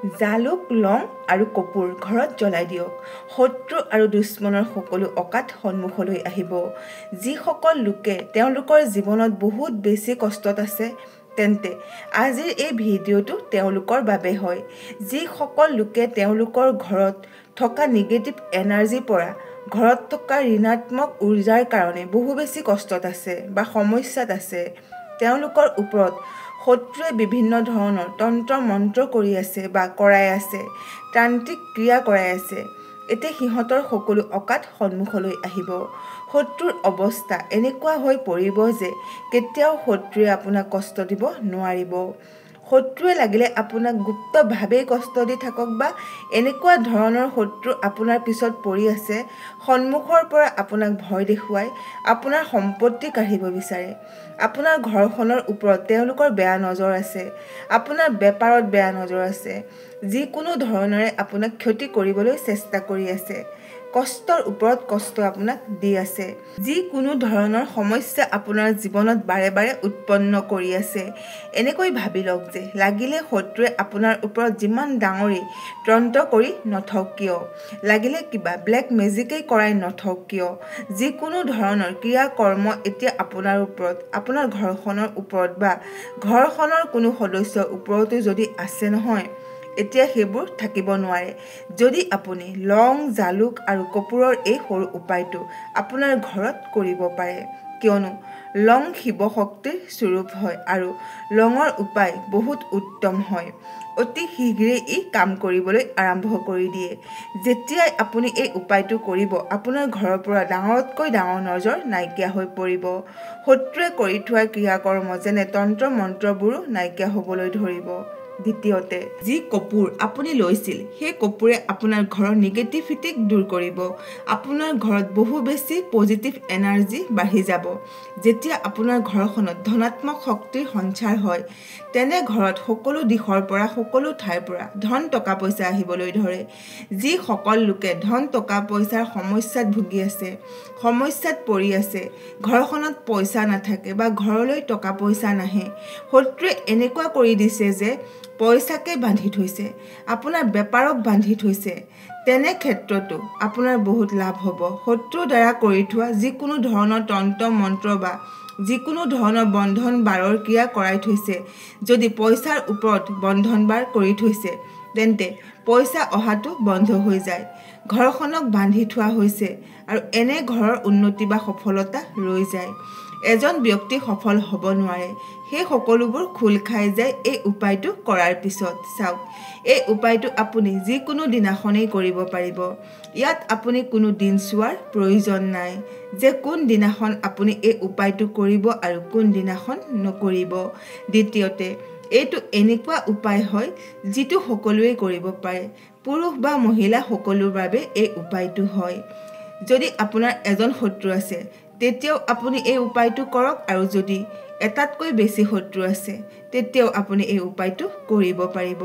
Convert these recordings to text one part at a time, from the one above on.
জালুক, লং আৰু কপোৰ ঘৰত জ্বলাই দিয়ক। শত্ৰু আৰু দুশ্মনৰ সকলো অকাট সন্মুখলৈ আহিব। যিসকল লোকে তেওঁলোকৰ জীৱনত বহুত বেছি কষ্টত আছে, তেন্তে আজিৰ এই ভিডিঅ'টো তেওঁলোকৰ বাবে হয়। যিসকল লোকে তেওঁলোকৰ ঘৰত থকা নিগেটিভ এনাৰ্জিৰ পৰা, ঘৰত থকা ঋণাত্মক উৰ্জাৰ কাৰণে বহু বেছি কষ্টত আছে বা সমস্যাত আছে, তেওঁলোকৰ ওপৰত শত্ৰুৱে বিভিন্ন ধৰণৰ তন্ত্ৰ মন্ত্ৰ কৰি আছে বা কৰাই আছে, তান্ত্ৰিক ক্ৰিয়া কৰাই আছে। এতিয়া সিহঁতৰ সকলো অকাট সন্মুখলৈ আহিব। শত্ৰুৰ অৱস্থা এনেকুৱা হৈ পৰিব যে কেতিয়াও শত্ৰুৱে আপোনাক কষ্ট দিব নোৱাৰিব। শত্ৰুৱে লাগিলে আপোনাক গুপ্তভাৱেই কষ্ট দি থাকক বা এনেকুৱা ধৰণৰ শত্ৰু আপোনাৰ পিছত পৰি আছে, সন্মুখৰ পৰা আপোনাক ভয় দেখুৱাই আপোনাৰ সম্পত্তি কাঢ়িব বিচাৰে। আপোনাৰ ঘৰখনৰ ওপৰত তেওঁলোকৰ বেয়া নজৰ আছে, আপোনাৰ বেপাৰত বেয়া নজৰ আছে, যিকোনো ধৰণেৰে আপোনাক ক্ষতি কৰিবলৈ চেষ্টা কৰি আছে, কষ্টৰ ওপৰত কষ্ট আপোনাক দি আছে, যিকোনো ধৰণৰ সমস্যা আপোনাৰ জীৱনত বাৰে বাৰে উৎপন্ন কৰি আছে। এনেকৈ ভাবি লওক যে লাগিলে শত্ৰুৱে আপোনাৰ ওপৰত যিমান ডাঙৰেই তন্ত্ৰ কৰি নথওক কিয়, লাগিলে কিবা ব্লেক মেজিকেই কৰাই নথওক কিয়, যিকোনো ধৰণৰ ক্ৰিয়া কৰ্ম এতিয়া আপোনাৰ ওপৰত, আপোনাৰ ঘৰখনৰ ওপৰত বা ঘৰখনৰ কোনো সদস্যৰ ওপৰতো যদি আছে নহয়, এতিয়া সেইবোৰ থাকিব নোৱাৰে। যদি আপুনি লং, জালুক আৰু কপোৰৰ এই সৰু উপায়টো আপোনাৰ ঘৰত কৰিব পাৰে, কিয়নো লং শিৱ শক্তিৰ স্বৰূপ হয় আৰু লঙৰ উপায় বহুত উত্তম হয়। অতি শীঘ্ৰেই ই কাম কৰিবলৈ আৰম্ভ কৰি দিয়ে। যেতিয়াই আপুনি এই উপায়টো কৰিব, আপোনাৰ ঘৰৰ পৰা ডাঙৰতকৈ ডাঙৰ নজৰ নাইকিয়া হৈ পৰিব। শত্ৰুৱে কৰি থোৱা ক্ৰিয়াকৰ্ম যেনে তন্ত্ৰ মন্ত্ৰবোৰো নাইকিয়া হ'বলৈ ধৰিব। দ্বিতীয়তে, যি কপোৰ আপুনি লৈছিল, সেই কপোৰে আপোনাৰ ঘৰৰ নিগেটিভিটিক দূৰ কৰিব। আপোনাৰ ঘৰত বহু বেছি পজিটিভ এনাৰ্জি বাঢ়ি যাব। যেতিয়া আপোনাৰ ঘৰখনত ধনাত্মক শক্তিৰ সঞ্চাৰ হয়, তেনে ঘৰত সকলো দিশৰ পৰা, সকলো ঠাইৰ পৰা ধন টকা পইচা আহিবলৈ ধৰে। যিসকল লোকে ধন টকা পইচাৰ সমস্যাত ভুগি আছে, সমস্যাত পৰি আছে, ঘৰখনত পইচা নাথাকে বা ঘৰলৈ টকা পইচা নাহে, শত্ৰুৱে এনেকুৱা কৰি দিছে যে পইচাকে বান্ধি থৈছে, আপোনাৰ বেপাৰক বান্ধি থৈছে, তেনে ক্ষেত্ৰতো আপোনাৰ বহুত লাভ হ'ব। শত্ৰুৰ দ্বাৰা কৰি থোৱা যিকোনো ধৰণৰ তন্ত্ৰ মন্ত্ৰ বা যিকোনো ধৰণৰ বন্ধন বাৰৰ ক্ৰিয়া কৰাই থৈছে, যদি পইচাৰ ওপৰত বন্ধন বাৰ কৰি থৈছে, তেন্তে পইচা অহাটো বন্ধ হৈ যায়। ঘৰখনক বান্ধি থোৱা হৈছে আৰু এনে ঘৰৰ উন্নতি বা সফলতা ৰৈ যায়। এজন ব্যক্তি সফল হ'ব নোৱাৰে, সেই সকলোবোৰ খোল খাই যায় এই উপায়টো কৰাৰ পিছত। চাওক, এই উপায়টো আপুনি যিকোনো দিনাখনেই কৰিব পাৰিব। ইয়াত আপুনি কোনো দিন চোৱাৰ প্ৰয়োজন নাই যে কোন দিনাখন আপুনি এই উপায়টো কৰিব আৰু কোন দিনাখন নকৰিব। দ্বিতীয়তে, এইটো এনেকুৱা উপায় হয় যিটো সকলোৱে কৰিব পাৰে, পুৰুষ বা মহিলা সকলোৰ বাবে এই উপায়টো হয়। যদি আপোনাৰ এজন শত্ৰু আছে, তেতিয়াও আপুনি এই উপায়টো কৰক, আৰু যদি এটাতকৈ বেছি শত্ৰু আছে, তেতিয়াও আপুনি এই উপায়টো কৰিব পাৰিব।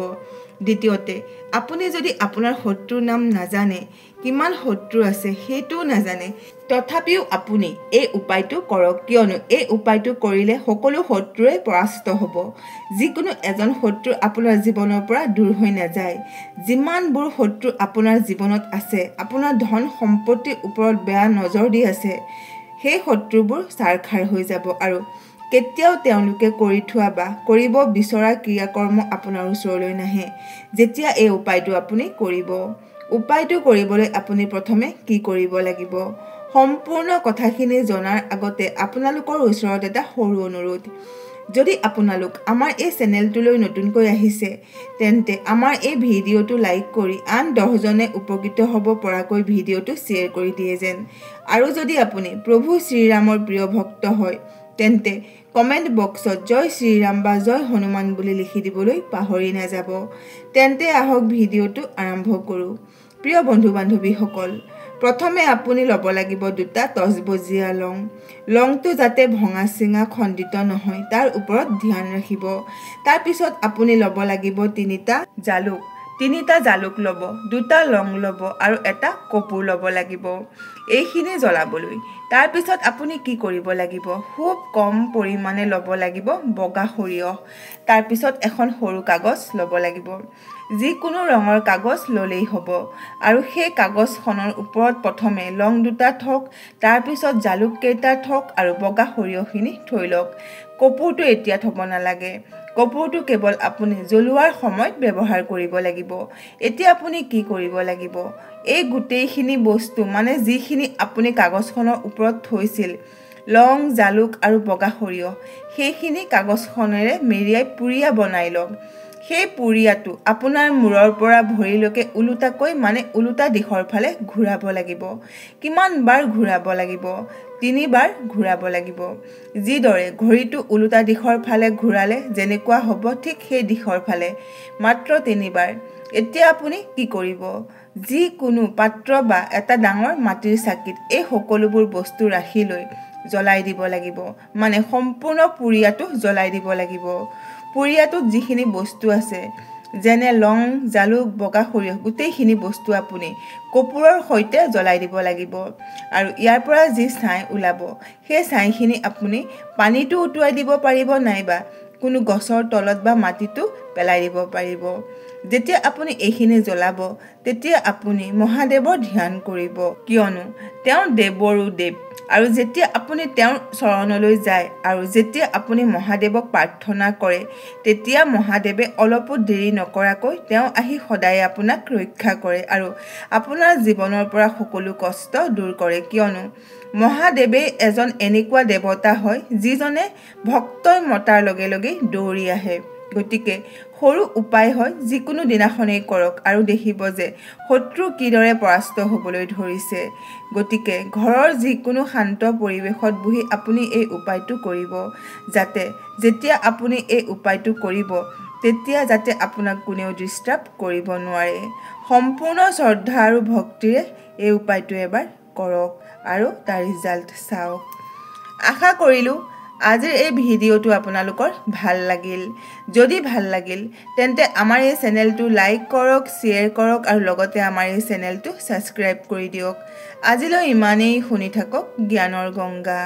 দ্বিতীয়তে, আপুনি যদি আপোনাৰ শত্ৰুৰ নাম নাজানে, কিমান শত্ৰু আছে সেইটোও নাজানে, তথাপিও আপুনি এই উপায়টো কৰক, কিয়নো এই উপায়টো কৰিলে সকলো শত্ৰুৱে পৰাস্ত হ'ব। যিকোনো এজন শত্ৰু আপোনাৰ জীৱনৰ পৰা দূৰ হৈ নাযায়। যিমানবোৰ শত্ৰু আপোনাৰ জীৱনত আছে, আপোনাৰ ধন সম্পত্তিৰ ওপৰত বেয়া নজৰ দি আছে, সেই শত্ৰুবোৰ ছাৰখাৰ হৈ যাব আৰু কেতিয়াও তেওঁলোকে কৰি থোৱা বা কৰিব বিচৰা ক্ৰিয়াকৰ্ম আপোনাৰ ওচৰলৈ নাহে। যেতিয়া এই উপায়টো আপুনি কৰিব, উপায়টো কৰিবলৈ আপুনি প্ৰথমে কি কৰিব লাগিব? সম্পূৰ্ণ কথাখিনি জনাৰ আগতে আপোনালোকৰ ওচৰত এটা সৰু অনুৰোধ। যদি আপোনালোক আমাৰ এই চেনেলটোলৈ নতুনকৈ আহিছে, তেন্তে আমাৰ এই ভিডিঅ'টো লাইক কৰি আন 10জনে উপকৃত হ'ব পৰাকৈ ভিডিঅ'টো শ্বেয়াৰ কৰি দিয়ে যেন। আৰু যদি আপুনি প্ৰভু শ্ৰীৰামৰ প্ৰিয় ভক্ত হয়, তেন্তে কমেণ্ট বক্সত জয় শ্ৰীৰাম বা জয় হনুমান বুলি লিখি দিবলৈ পাহৰি নাযাব। তেন্তে আহক ভিডিঅ'টো আৰম্ভ কৰোঁ। প্ৰিয় বন্ধু বান্ধৱীসকল, প্ৰথমে আপুনি ল'ব লাগিব দুটা তচবজীয়া লং। লংটো যাতে ভঙা চিঙা খণ্ডিত নহয়, তাৰ ওপৰত ধ্যান ৰাখিব। তাৰপিছত আপুনি ল'ব লাগিব 3টা জালুক। 3টা জালুক ল'ব, 2টা লং ল'ব আৰু এটা কপোৰ ল'ব লাগিব এইখিনি জ্বলাবলৈ। তাৰপিছত আপুনি কি কৰিব লাগিব, খুব কম পৰিমাণে ল'ব লাগিব বগা সৰিয়হ। তাৰপিছত এখন সৰু কাগজ ল'ব লাগিব, যিকোনো ৰঙৰ কাগজ ল'লেই হ'ব। আৰু সেই কাগজখনৰ ওপৰত প্ৰথমে লং 2টা থওক, তাৰপিছত জালুক কেইটা থওক আৰু বগা সৰিয়হখিনি থৈ লওক। কপোৰটো এতিয়া থ'ব নালাগে, কপোৰটো কেৱল আপুনি জ্বলোৱাৰ সময়ত ব্যৱহাৰ কৰিব লাগিব। এতিয়া আপুনি কি কৰিব লাগিব, এই গোটেইখিনি বস্তু মানে যিখিনি আপুনি কাগজখনৰ ওপৰত থৈছিল, লং, জালুক আৰু বগা সৰিয়হ, সেইখিনি কাগজখনেৰে মেৰিয়াই পুৰিয়া বনাই লওক। সেই পুৰিয়াটো আপোনাৰ মূৰৰ পৰা ভৰিলৈকে ওলোটাকৈ মানে ওলোটা দিশৰ ফালে ঘূৰাব লাগিব। কিমান বাৰ ঘূৰাব লাগিব, 3 বাৰ ঘূৰাব লাগিব। যিদৰে ঘড়ীটো ওলোটা দিশৰ ফালে ঘূৰালে যেনেকুৱা হ'ব ঠিক সেই দিশৰ ফালে, মাত্ৰ 3 বাৰ। এতিয়া আপুনি কি কৰিব, যিকোনো পাত্ৰ বা এটা ডাঙৰ মাটিৰ চাকিত এই সকলোবোৰ বস্তু ৰাখি লৈ জ্বলাই দিব লাগিব, মানে সম্পূৰ্ণ পুৰিয়াটো জ্বলাই দিব লাগিব। পুৰিয়াটোত যিখিনি বস্তু আছে যেনে লং, জালুক, বগা সৰিয়হ, গোটেইখিনি বস্তু আপুনি কপোৰৰ সৈতে জ্বলাই দিব লাগিব। আৰু ইয়াৰ পৰা যি ছাই ওলাব, সেই ছাইখিনি আপুনি পানীটো উটুৱাই দিব পাৰিব, নাইবা কোনো গছৰ তলত বা মাটিটো পেলাই দিব পাৰিব। যেতিয়া আপুনি এইখিনি জ্বলাব, তেতিয়া আপুনি মহাদেৱৰ ধ্যান কৰিব, কিয়নো তেওঁ দেৱৰো দেৱ। আৰু যেতিয়া আপুনি তেওঁৰ চৰণলৈ যায় আৰু যেতিয়া আপুনি মহাদেৱক প্ৰাৰ্থনা কৰে, তেতিয়া মহাদেৱে অলপো দেৰি নকৰাকৈ তেওঁ আহি সদায় আপোনাক ৰক্ষা কৰে আৰু আপোনাৰ জীৱনৰ পৰা সকলো কষ্ট দূৰ কৰে। কিয়নো মহাদেৱে এজন এনেকুৱা দেৱতা হয় যিজনে ভক্তই মতাৰ লগে লগেই দৌৰি আহে। গতিকে সৰু উপায় হয়, যিকোনো দিনাখনেই কৰক আৰু দেখিব যে শত্ৰু কিদৰে পৰাস্ত হ'বলৈ ধৰিছে। গতিকে ঘৰৰ যিকোনো শান্ত পৰিৱেশত বহি আপুনি এই উপায়টো কৰিব, যাতে যেতিয়া আপুনি এই উপায়টো কৰিব তেতিয়া যাতে আপোনাক কোনেও ডিষ্টাৰ্ব কৰিব নোৱাৰে। সম্পূৰ্ণ শ্ৰদ্ধা আৰু ভক্তিৰে এই উপায়টো এবাৰ কৰক আৰু তাৰ ৰিজাল্ট চাওক। আশা কৰিলোঁ আজিৰ এই ভিডিঅ'টো আপোনালোকৰ ভাল লাগিল। যদি ভাল লাগিল তেন্তে আমাৰ এই চেনেলটো লাইক কৰক, শ্বেয়াৰ কৰক আৰু লগতে আমাৰ এই চেনেলটো ছাবস্ক্ৰাইব কৰি দিয়ক। আজিলৈ ইমানেই, শুনি থাকক জ্ঞানৰ গংগা।